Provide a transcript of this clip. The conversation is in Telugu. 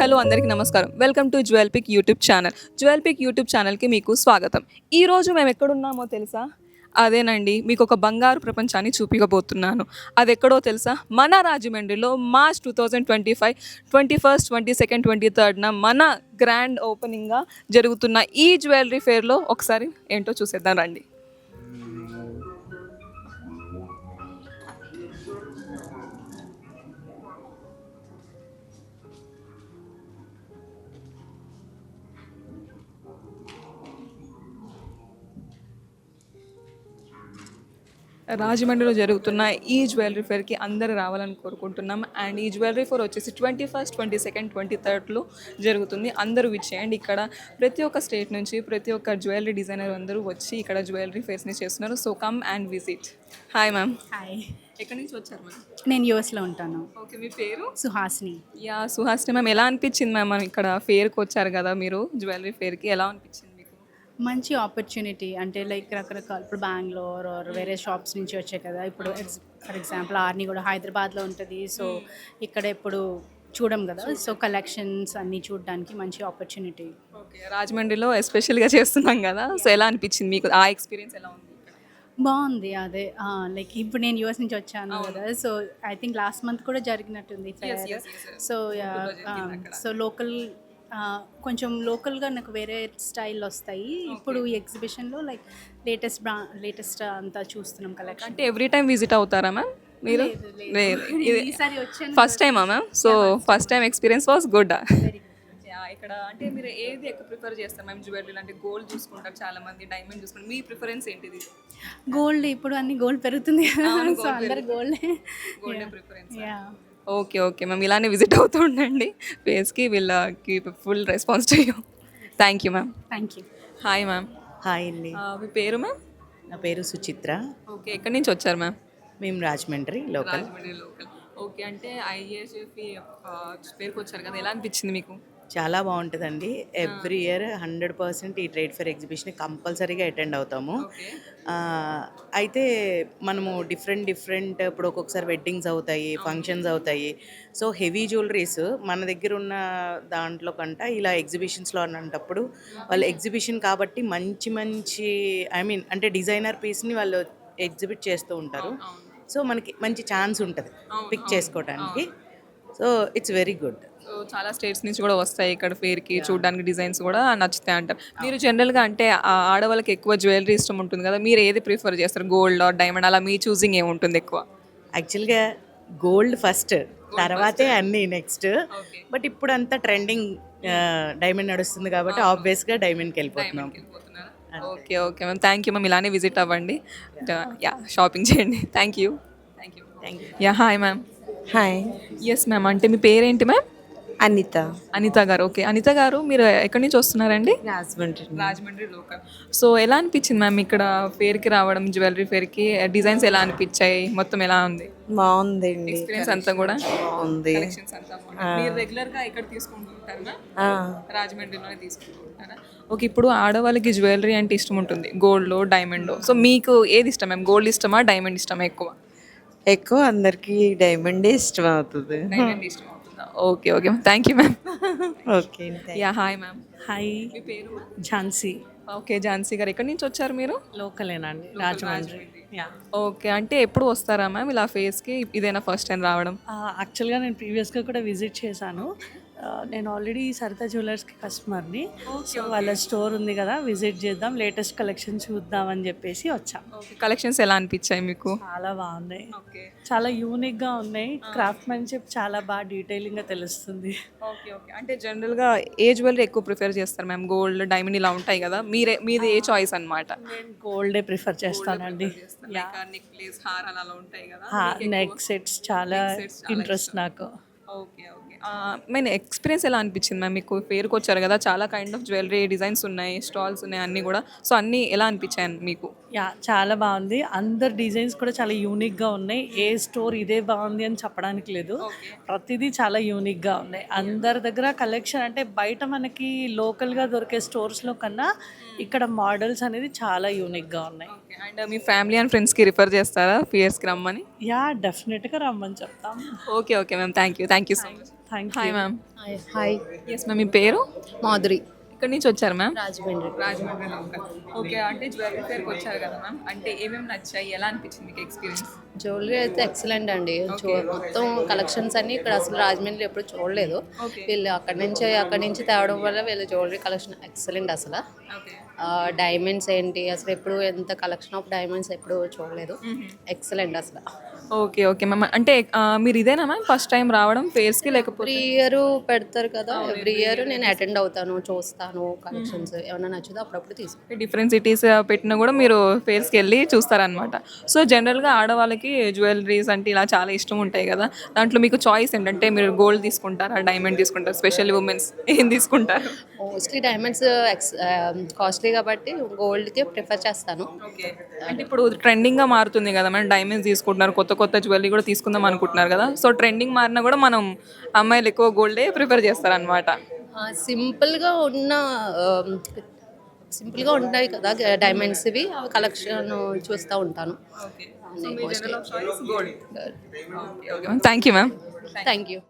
హలో అందరికీ నమస్కారం. Welcome to jewel pick YouTube channel. Jewel pick YouTube ఛానల్‌కి మీకు స్వాగతం. ఈరోజు మేము ఎక్కడున్నామో తెలుసా? అదేనండి మీకు ఒక బంగారు ప్రపంచాన్ని చూపించబోతున్నాను. అదెక్కడో తెలుసా? మన రాజమండ్రిలో మార్చ్ 2025 21st, 22nd, 23న మన గ్రాండ్ ఓపెనింగ్‌గా జరుగుతున్న ఈ జ్యువెలరీ ఫెయిర్‌లో ఒకసారి ఏంటో చూసేద్దాం రండి. రాజమండ్రిలో జరుగుతున్న ఈ జ్యువెలరీ ఫెయిర్‌కి అందరూ రావాలని కోరుకుంటున్నాం. అండ్ ఈ జ్యువెలరీ ఫెయిర్ వచ్చేసి 21st, 22nd, 23rd జరుగుతుంది. అందరూ విచ్చేయండి. ఇక్కడ ప్రతి ఒక్క స్టేట్ నుంచి ప్రతి ఒక్క జ్యువెలరీ డిజైనర్ అందరూ వచ్చి ఇక్కడ జ్యువెలరీ ఫెయిర్స్‌ని చేస్తున్నారు. So come and visit. Hi ma'am. Hi, ఎక్కడి నుంచి వచ్చారు మ్యామ్? నేను యూఎస్లో ఉంటాను. ఓకే, మీ పేరు? సుహాసిని. సుహాసిని మ్యామ్. ఎలా అనిపించింది మ్యామ్ ఇక్కడ ఫెయిర్కి వచ్చారు కదా మీరు, జ్యువెలరీ ఫెయిర్కి ఎలా అనిపించింది మీకు? మంచి ఆపర్చునిటీ, అంటే లైక్ రకరకాల ఇప్పుడు బెంగళూరు ఆర్ వేరే షాప్స్ నుంచి వచ్చాయి కదా. ఇప్పుడు ఫర్ ఎగ్జాంపుల్ ఆర్ని కూడా హైదరాబాద్లో ఉంటుంది. సో ఇక్కడ ఇప్పుడు చూడం కదా. సో కలెక్షన్స్ అన్నీ చూడడానికి మంచి ఆపర్చునిటీ. ఓకే, రాజమండ్రిలో ఎస్పెషల్గా చేస్తున్నాం కదా. సో ఎలా అనిపించింది మీకు? ఆ ఎక్స్పీరియన్స్ ఎలా ఉంది? బాగుంది. అదే లైక్ ఇప్పుడు నేను యూఎస్ నుంచి వచ్చాను కదా. So I think last month కూడా జరిగినట్టుంది ఫెయిర్. సో సో లోకల్ కొంచెం లోకల్గా నాకు వేరే స్టైల్ వస్తాయి. ఇప్పుడు ఈ ఎగ్జిబిషన్లో లైక్ లేటెస్ట్ అంతా చూస్తున్నాం కలెక్షన్. అంటే ఎవ్రీ టైం విజిట్ అవుతారా మ్యామ్ మీరు? ఈసారి వచ్చాను. ఫస్ట్ టైమా ma'am? So first time experience was good. ఇక్కడ అంటే మీరు ఏది ఎక్కువ ప్రిఫర్ చేస్తారు మ్యామ్? జ్యువెలరీ అంటే గోల్డ్ చూసుకుంటారు చాలా మంది, డైమండ్ చూసుకుంటారు. మీ ప్రిఫరెన్స్ ఏంటిది? గోల్డ్. ఇప్పుడు అన్ని గోల్డ్ పెరుగుతుంది కదా. సో అందరు gold preference. Okay okay ma'am, ఇలానే విజిట్ అవుతూ ఉండండి ఫేస్కి. వీళ్ళకి full response to you. Thank you ma'am. Thank you. Hi ma'am. Hi అండి, మీ పేరు మ్యామ్? నా పేరు సుచిత్ర. ఓకే, ఎక్కడి నుంచి వచ్చారు మ్యామ్? మేము Rajahmundry local. Rajahmundry local. Okay, అంటే ఐఏఎస్ఎఫ్ఈ పేరుకి వచ్చారు కదా, ఎలా అనిపించింది మీకు? చాలా బాగుంటుందండి. ఎవ్రీ ఇయర్ 100% ఈ ట్రేడ్ ఫేర్ ఎగ్జిబిషన్ కంపల్సరీగా అటెండ్ అవుతాము. అయితే మనము డిఫరెంట్ ఇప్పుడు ఒక్కొక్కసారి వెడ్డింగ్స్ అవుతాయి, ఫంక్షన్స్ అవుతాయి. సో హెవీ జ్యువెలరీస్ మన దగ్గర ఉన్న దాంట్లో కంట ఇలా ఎగ్జిబిషన్స్లో అన్నప్పుడు వాళ్ళు ఎగ్జిబిషన్ కాబట్టి మంచి అంటే డిజైనర్ పీస్ని వాళ్ళు ఎగ్జిబిట్ చేస్తూ ఉంటారు. సో మనకి మంచి ఛాన్స్ ఉంటుంది పిక్ చేసుకోవడానికి. So it's very good. So చాలా స్టేట్స్ నుంచి కూడా వస్తాయి ఇక్కడ ఫేర్కి, చూడడానికి డిజైన్స్ కూడా నచ్చుతాయి అంటారు. మీరు జనరల్గా అంటే ఆడవాళ్ళకి ఎక్కువ జ్యువెలరీ ఇష్టం ఉంటుంది కదా, మీరు ఏది ప్రిఫర్ చేస్తారు? గోల్డ్ ఆర్ డైమండ్, అలా మీ చూసింగ్ ఏముంటుంది ఎక్కువ? యాక్చువల్గా గోల్డ్ ఫస్ట్, తర్వాతే అన్నీ నెక్స్ట్. బట్ ఇప్పుడు అంతా ట్రెండింగ్ డైమండ్ నడుస్తుంది కాబట్టి ఆబ్వియస్గా డైమండ్కి వెళ్ళిపోతున్నాం. Okay okay ma'am, thank you ma'am. ఇలానే విజిట్ అవ్వండి, షాపింగ్ చేయండి. Thank you. Hi ma'am. Hi. Yes ma'am, అంటే మీ పేరేంటి మ్యామ్? అనిత గారు. ఓకే, అనిత గారు మీరు ఎక్కడి నుంచి వస్తున్నారండి? రాజమండ్రి లోకల్. సో ఎలా అనిపించింది మ్యామ్ ఇక్కడ ఫేర్కి రావడం, జ్యువెలరీ ఫేర్కి? డిజైన్స్ ఎలా అనిపించాయి? మొత్తం ఎలా ఉంది? బాగుందండి. ఎక్స్పీరియన్స్ అంతా కూడా బాగుంది. మీరు రెగ్యులర్గా ఇక్కడ తీసుకుంటుంటారా? రాజమండ్రిలోనే తీసుకుంటుంటారా? ఓకే, ఇప్పుడు ఆడవాళ్ళకి జ్యువెలరీ అంటే ఇష్టం ఉంటుంది, గోల్డ్ డైమండ్. సో మీకు ఏది ఇష్టం మ్యామ్? గోల్డ్ ఇష్టమా, డైమండ్ ఇష్టమా? ఎక్కువ అందరికి డైమండే ఇష్టం అవుతుంది. డైమండ్ ఇష్టం అవుతుందా? Okay okay, thank you ma'am. Okay. Hi ma'am. Hi, మీ పేరు? ఝాన్సీ. ఓకే, ఝాన్సీ గారు ఎక్కడి నుంచి వచ్చారు మీరు? లోకలేనండి, రాజమండ్రి. ఓకే, అంటే ఎప్పుడు వస్తారా మ్యామ్ ఇలా ఫేస్కి? ఇదేనా ఫస్ట్ టైం రావడం? యాక్చువల్గా నేను ప్రీవియస్గా కూడా విజిట్ చేశాను. నేను ఆల్రెడీ సరితా జ్యువెలర్స్కి కస్టమర్ని. సో వాళ్ళ స్టోర్ ఉంది కదా, విజిట్ చేద్దాం, లేటెస్ట్ కలెక్షన్ చూద్దాం అని చెప్పేసి వచ్చాం. కలెక్షన్స్ ఎలా అనిపించాయి మీకు? చాలా బాగున్నాయి, చాలా యూనిక్గా ఉన్నాయి. క్రాఫ్ట్మెన్షిప్ చాలా బాగా డీటెయిలింగ్గా తెలుస్తుంది. ఓకే ఓకే, అంటే జనరల్గా ఏ జ్యువెలరీ ఎక్కువ ప్రిఫర్ చేస్తారు మ్యామ్? గోల్డ్, డైమండ్ ఇలా ఉంటాయి కదా, మీది ఏ చాయిస్ అనమాట? నేను గోల్డే ప్రిఫర్ చేస్తానండి. నెక్లెస్, హారాలు అలా ఉంటాయి కదా, నెక్ సెట్స్ చాలా ఇంట్రెస్ట్ నాకు. ఓకే ఓకే, మెయిన్ ఎక్స్పీరియన్స్ ఎలా అనిపించింది మ్యామ్ మీకు? ఫేర్కి వచ్చారు కదా, చాలా కైండ్ ఆఫ్ జ్యువెలరీ డిజైన్స్ ఉన్నాయి, స్టాల్స్ ఉన్నాయి అన్నీ కూడా. సో అన్నీ ఎలా అనిపించాయి మీకు? చాలా బాగుంది. అందరు డిజైన్స్ కూడా చాలా యూనిక్గా ఉన్నాయి. ఏ స్టోర్ ఇదే బాగుంది అని చెప్పడానికి లేదు, ప్రతిదీ చాలా యూనిక్గా ఉన్నాయి. అందరి దగ్గర కలెక్షన్ అంటే బయట మనకి లోకల్గా దొరికే స్టోర్స్లో కన్నా ఇక్కడ మోడల్స్ అనేది చాలా యూనిక్గా ఉన్నాయి. అండ్ మీ ఫ్యామిలీ అండ్ ఫ్రెండ్స్కి రిఫర్ చేస్తారా ఫేర్స్కి రమ్మని? యా డెఫినెట్గా రమ్మని చెప్తాం. Okay okay ma'am, thank you so much. Thank hi ma'am. Hi yes ma'am, మీ పేరు? మాధురి ఇక్కడి నుంచి వచ్చారు మ్యామ్? రాజమండ్రి. రాజమండ్రి. ఓకే, అంటే జ్యువెలరీ ఫేర్కి వచ్చారు కదా మ్యామ్, అంటే ఏమేమి నచ్చాయి, ఎలా అనిపించింది మీకు ఎక్స్పీరియన్స్? జ్యువెలరీ అయితే ఎక్సలెంట్ అండి. మొత్తం కలెక్షన్స్ అన్ని ఇక్కడ అసలు రాజమండ్రి ఎప్పుడు చూడలేదు. వీళ్ళు అక్కడి నుంచి తేవడం వల్ల వీళ్ళ జ్యువెలరీ కలెక్షన్ ఎక్సలెంట్ అసలు. డైమండ్స్ ఏంటి అసలు ఎప్పుడు ఎంత కలెక్షన్ ఆఫ్ డైమండ్స్ ఎప్పుడు చూడలేదు. ఎక్సలెంట్ అసలు. ఓకే ఓకే మ్యామ్, అంటే మీరు ఇదేనా మ్యామ్ ఫస్ట్ టైం రావడం ఫేర్స్కి, లేకపోతే ఎవ్రీ ఇయర్ పెడతారు కదా, ఎవ్రీ ఇయర్ నేను అటెండ్ అవుతాను, చూస్తాను కలెక్షన్స్ ఏమైనా నచ్చుదో అప్పుడప్పుడు తీసుకుంటాను. డిఫరెంట్ సిటీస్ పెట్టినా కూడా మీరు ఫేర్స్కి వెళ్ళి చూస్తారనమాట. సో జనరల్గా ఆడవాళ్ళకి జ్యువెలరీస్ అంటే ఇలా చాలా ఇష్టం ఉంటాయి కదా, దాంట్లో మీకు చాయిస్ ఏంటంటే మీరు గోల్డ్ తీసుకుంటారా, డైమండ్ తీసుకుంటారా, స్పెషల్ ఉమెన్స్ ఏం తీసుకుంటారు? మోస్ట్లీ డైమండ్స్ కాస్ట్లీ కాబట్టి గోల్డ్కి ప్రిఫర్ చేస్తాను. ఓకే, అంటే ఇప్పుడు ట్రెండింగ్గా మారుతుంది కదా మ్యామ్, డైమండ్స్ తీసుకుంటున్నారు, కొత్త కొత్త జ్యువెలరీ కూడా తీసుకుందాం అనుకుంటున్నారు కదా, సో ట్రెండింగ్ మారినా కూడా మనం అమ్మాయిలు ఎక్కువ గోల్డే ప్రిఫర్ చేస్తారనమాట. సింపుల్గా ఉంటాయి కదా డైమండ్స్ ఇవి కలెక్షన్ చూస్తూ ఉంటాను. Thank you ma'am. Thank you.